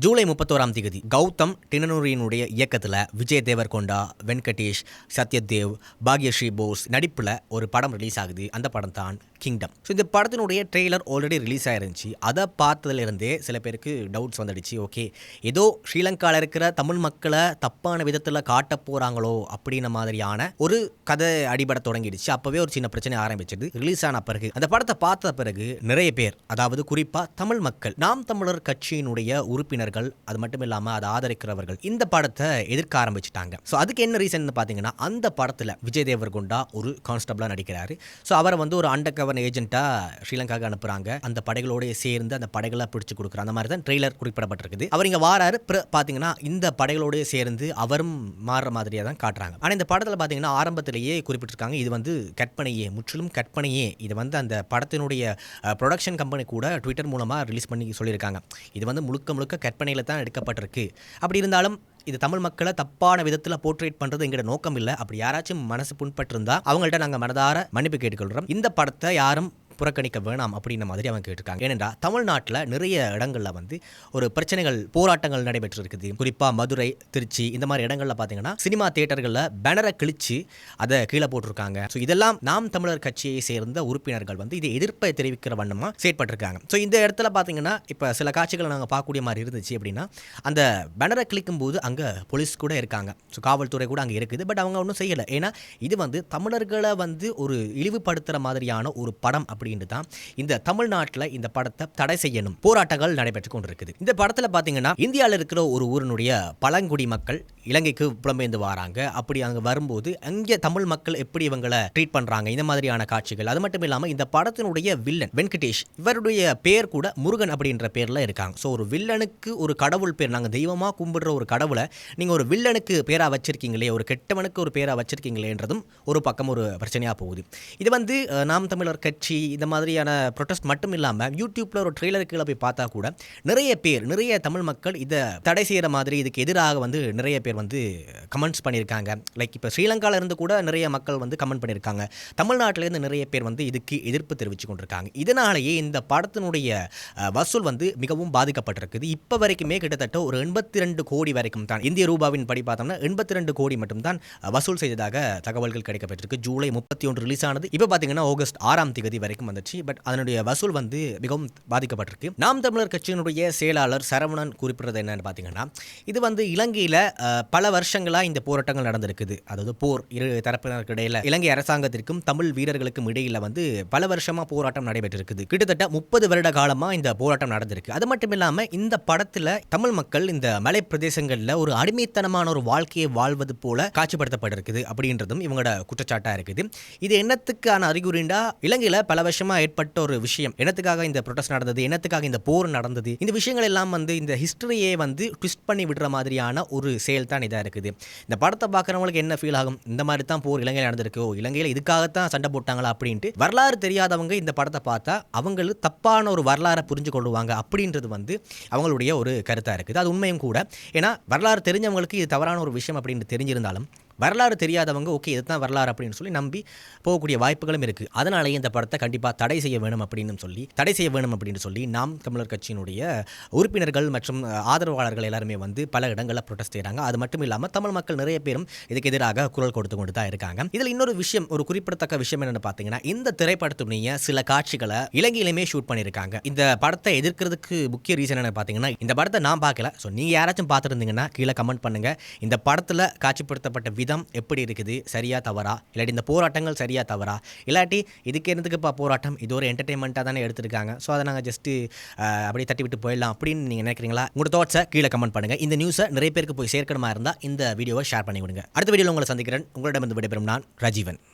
ஜூலை 31 கௌதம் டினனூரினுடைய இயக்கத்தில் விஜய் தேவர்கொண்டா, வெங்கடேஷ், சத்யதேவ், பாக்யஸ்ரீ போஸ் நடிப்பில் ஒரு படம் ரிலீஸ் ஆகுது. அந்த படம் தான் கிங்டம். ஸோ இந்த படத்தினுடைய ட்ரெய்லர் ஆல்ரெடி ரிலீஸ் ஆயிருந்துச்சு. அதை பார்த்ததுலேருந்தே சில பேருக்கு டவுட்ஸ் வந்துடுச்சு. ஓகே, ஏதோ ஸ்ரீலங்காவில் இருக்கிற தமிழ் மக்களை தப்பான விதத்தில் காட்ட போகிறாங்களோ அப்படின்ன மாதிரியான ஒரு கதை அடிபட தொடங்கிடுச்சு. அப்போவே ஒரு சின்ன பிரச்சனை ஆரம்பிச்சது. ரிலீஸ் ஆன பிறகு அந்த படத்தை பார்த்த பிறகு நிறைய பேர், அதாவது குறிப்பாக தமிழ் மக்கள், நாம் தமிழர் கட்சியினுடைய உறுப்பினர்கள், அது மட்டும் இல்லாமல் அதை ஆதரிக்கிறவர்கள் இந்த படத்தை எதிர்க்க ஆரம்பிச்சிட்டாங்க. ஸோ அதுக்கு என்ன ரீசன் பார்த்தீங்கன்னா, அந்த படத்தில் விஜய் தேவர்கொண்டா ஒரு கான்ஸ்டபிளாக நடிக்கிறாரு. ஸோ அவரை ஒரு அண்டர் கவர் ஏஜென்ட்டாக ஸ்ரீலங்காவுக்கு அனுப்புகிறாங்க. அந்த படைகளோட சேர்ந்து அந்த படைகளை பிடிச்சு கொடுக்குறாங்க. அந்த மாதிரி தான் ட்ரெய்லர் குறிப்பிடப்பட்டிருக்குது. அவர் இங்கே வாராரு. பார்த்தீங்கன்னா இந்த படைகளோட சேர்ந்து அவரும் மாறுற மாதிரியாக தான் காட்டுறாங்க. ஆனால் இந்த படத்தில் பார்த்தீங்கன்னா ஆரம்பத்திலேயே குறிப்பிட்டிருக்காங்க, இது கற்பனையே, முற்றிலும் கற்பனையே. இது அந்த படத்தினுடைய ப்ரொடக்ஷன் கம்பெனி கூட ட்விட்டர் மூலமாக ரிலீஸ் பண்ணி சொல்லியிருக்காங்க. இது முழுக்க முழுக்க கற்பனையில் தான் எடுக்கப்பட்டிருக்கு. அப்படி இருந்தாலும் இது தமிழ் மக்களை தப்பான விதத்தில் போர்ட்ரேட் பண்ணுறது எங்களோட நோக்கம் இல்லை. அப்படி யாராச்சும் மனசு புண்பட்டிருந்தா அவங்கள்ட்ட நாங்கள் மனதார மன்னிப்பு கேட்டுக்கொள்கிறோம். இந்த படத்தை யாரும் புறக்கணிக்க வேணாம் அப்படின்ற மாதிரி அவங்க கேட்டிருக்காங்க. ஏனென்றால் தமிழ்நாட்டில் நிறைய இடங்களில் ஒரு பிரச்சனைகள், போராட்டங்கள் நடைபெற்றிருக்குது. குறிப்பாக மதுரை, திருச்சி இந்த மாதிரி இடங்களில் பார்த்தீங்கன்னா சினிமா தியேட்டர்களில் பேனரை கிழிச்சு அதை கீழே போட்டிருக்காங்க. ஸோ இதெல்லாம் நாம் தமிழர் கட்சியை சேர்ந்த உறுப்பினர்கள் இதை எதிர்ப்பை தெரிவிக்கிற வண்ணமாக செயற்பட்டிருக்காங்க. ஸோ இந்த இடத்துல பார்த்தீங்கன்னா இப்போ சில காட்சிகளை நாங்கள் பார்க்கக்கூடிய மாதிரி இருந்துச்சு. அப்படின்னா அந்த பேனரை கிளிக்கும் போது அங்கே போலீஸ் கூட இருக்காங்க. ஸோ காவல்துறை கூட அங்கே இருக்குது. பட் அவங்க ஒன்றும் செய்யலை. ஏன்னா இது தமிழர்களை ஒரு இழிவுபடுத்துகிற மாதிரியான ஒரு படம் அப்படின்ட்டு தான் இந்த தமிழ்நாட்டில் இந்த படத்தை தடை செய்யணும் போராட்டங்கள் நடைபெற்று கொண்டிருக்குது. இந்த படத்தில் பார்த்தீங்கன்னா இந்தியாவில் இருக்கிற ஒரு ஊரினுடைய பழங்குடி மக்கள் இலங்கைக்கு புலம்பெயர்ந்து வராங்க. அப்படி அங்கே வரும்போது அங்கே தமிழ் மக்கள் எப்படி இவங்களை ட்ரீட் பண்ணுறாங்க, இந்த மாதிரியான காட்சிகள். அது மட்டும் இல்லாமல் இந்த படத்தினுடைய வில்லன் வெங்கடேஷ், இவருடைய பேர் கூட முருகன் அப்படின்ற பேரில் இருக்காங்க. ஸோ ஒரு வில்லனுக்கு ஒரு கடவுள் பேர், நாங்கள் தெய்வமாக கும்பிடுற ஒரு கடவுளை நீங்கள் ஒரு வில்லனுக்கு பேராக வச்சிருக்கீங்களே, ஒரு கெட்டவனுக்கு ஒரு பேராக வச்சிருக்கீங்களேன்றதும் ஒரு பக்கம் ஒரு பிரச்சனையாக போகுது. இது நாம் தமிழர் கட்சி இந்த மாதிரியான ப்ரொட்டஸ்ட் மட்டும் இல்லாமல் யூடியூப்பில் ஒரு ட்ரெய்லர் கீழே போய் பார்த்தா கூட நிறைய தமிழ் மக்கள் இதை தடை செய்கிற மாதிரி, இதுக்கு எதிராக நிறைய பேர் கமெண்ட்ஸ் பண்ணியிருக்காங்க. லைக் இப்போ ஸ்ரீலங்காவில் இருந்து கூட நிறைய மக்கள் கமெண்ட் பண்ணியிருக்காங்க. தமிழ்நாட்டிலேருந்து நிறைய பேர் இதுக்கு எதிர்ப்பு தெரிவித்து கொண்டிருக்காங்க. இதனாலேயே இந்த படத்தினுடைய வசூல் மிகவும் பாதிக்கப்பட்டிருக்குது. இப்போ வரைக்குமே கிட்டத்தட்ட ஒரு 82 கோடி வரைக்கும் தான், இந்திய ரூபாவின் படி பார்த்தோம்னா 82 கோடி மட்டும் தான் வசூல் செய்ததாக தகவல்கள் கிடைக்கப்பட்டிருக்கு. ஜூலை 31 ரிலீஸ் ஆனது. இப்போ பார்த்தீங்கன்னா ஆகஸ்ட் 6 வரைக்கும் வந்துச்சு. பட் அதனுடைய வசூல் மிகவும் பாதிக்கப்பட்டிருக்கு. நாம் தமிழர் கட்சியினுடைய செயலாளர் சரவணன் குறிப்பிடுறது என்னன்னு பார்த்தீங்கன்னா, இது இலங்கையில் பல வருஷங்களாக இந்த போராட்டங்கள் நடந்திருக்குது. அதாவது போர், இரு தரப்பினருக்கு இடையில, இலங்கை அரசாங்கத்திற்கும் தமிழ் வீரர்களுக்கும் இடையில பல வருஷமாக போராட்டம் நடைபெற்றிருக்குது. கிட்டத்தட்ட 30 வருட காலமாக இந்த போராட்டம் நடந்திருக்கு. அது மட்டும் இல்லாமல் இந்த படத்தில் தமிழ் மக்கள் இந்த மலை பிரதேசங்களில் ஒரு அடிமைத்தனமான ஒரு வாழ்க்கையை வாழ்வது போல காட்சிப்படுத்தப்பட்டிருக்குது அப்படின்றதும் இவங்களோட குற்றச்சாட்டாக இருக்குது. இது என்னத்துக்கான அறிகுறிண்டா, இலங்கையில் பல வருஷமாக ஏற்பட்ட ஒரு விஷயம், என்னத்துக்காக இந்த ப்ரொடெஸ்ட் நடந்தது, என்னத்துக்காக இந்த போர் நடந்தது, இந்த விஷயங்கள் எல்லாம் இந்த ஹிஸ்டரியே ட்விஸ்ட் பண்ணி விடுற மாதிரியான ஒரு செயல் தான் இதாக இருக்குது. இந்த படத்தை பார்க்குறவங்களுக்கு என்ன ஃபீல் ஆகும், இந்த மாதிரி தான் போர் இலங்கையில் நடந்திருக்கோ, இலங்கையில் இதுக்காகத்தான் சண்டை போட்டாங்களா அப்படின்ட்டு வரலாறு தெரியாதவங்க இந்த படத்தை பார்த்தா அவங்களுக்கு தப்பான ஒரு வரலாறை புரிஞ்சு கொள்ளுவாங்க அப்படின்றது அவங்களுடைய ஒரு கருத்தாக இருக்குது. அது உண்மையும் கூட. ஏன்னா வரலாறு தெரிஞ்சவங்களுக்கு இது தவறான ஒரு விஷயம் அப்படின்னு தெரிஞ்சிருந்தாலும் வரலாறு தெரியாதவங்க ஓகே இதுதான் வரலாறு அப்படின்னு சொல்லி நம்பி போகக்கூடிய வாய்ப்புகளும் இருக்குது. அதனாலேயே இந்த படத்தை கண்டிப்பாக தடை செய்ய வேணும் அப்படின்னு சொல்லி நாம் தமிழர் கட்சியினுடைய உறுப்பினர்கள் மற்றும் ஆதரவாளர்கள் எல்லாருமே பல இடங்களில் ப்ரொடெஸ்ட் செய்கிறாங்க. அது மட்டும் இல்லாமல் தமிழ் மக்கள் நிறைய பேரும் இதுக்கு எதிராக குரல் கொடுத்து கொண்டு தான் இருக்காங்க. இதில் இன்னொரு விஷயம், ஒரு குறிப்பிடத்தக்க விஷயம் என்னென்னு பார்த்தீங்கன்னா, இந்த திரைப்படத்துடைய சில காட்சிகளை இலங்கையிலுமே ஷூட் பண்ணியிருக்காங்க. இந்த படத்தை எதிர்க்கிறதுக்கு முக்கிய ரீசன் என்ன பார்த்தீங்கன்னா, இந்த படத்தை நான் பார்க்கல. ஸோ நீங்கள் யாராச்சும் பார்த்துருந்தீங்கன்னா கீழே கமெண்ட் பண்ணுங்கள். இந்த படத்தில் காட்சிப்படுத்தப்பட்ட விதம் எப்படி இருக்குது, சரியா தவறா, இல்லாட்டி இந்த போராட்டங்கள் சரியா தவறா, இல்லாட்டி இதுக்கு என்னதுக்குப்பா போராட்டம், இது ஒரு என்டர்டெயின்மெண்ட்டாக தானே எடுத்திருக்காங்க, ஸோ அதை நாங்கள் ஜஸ்ட்டு அப்படியே தட்டி விட்டு போயிடலாம் அப்படின்னு நீங்கள் நினைக்கிறீங்களா? உங்களோட தாட்ஸை கீழே கமெண்ட் பண்ணுங்கள். இந்த நியூஸை நிறைய பேருக்கு போய் சேர்க்கணுமா இருந்தால் இந்த வீடியோவை ஷேர் பண்ணி விடுங்க. அடுத்த வீடியோவில் உங்களை சந்திக்கிறேன். உங்களிடம் விடைபெறும் நான் ராஜீவன்.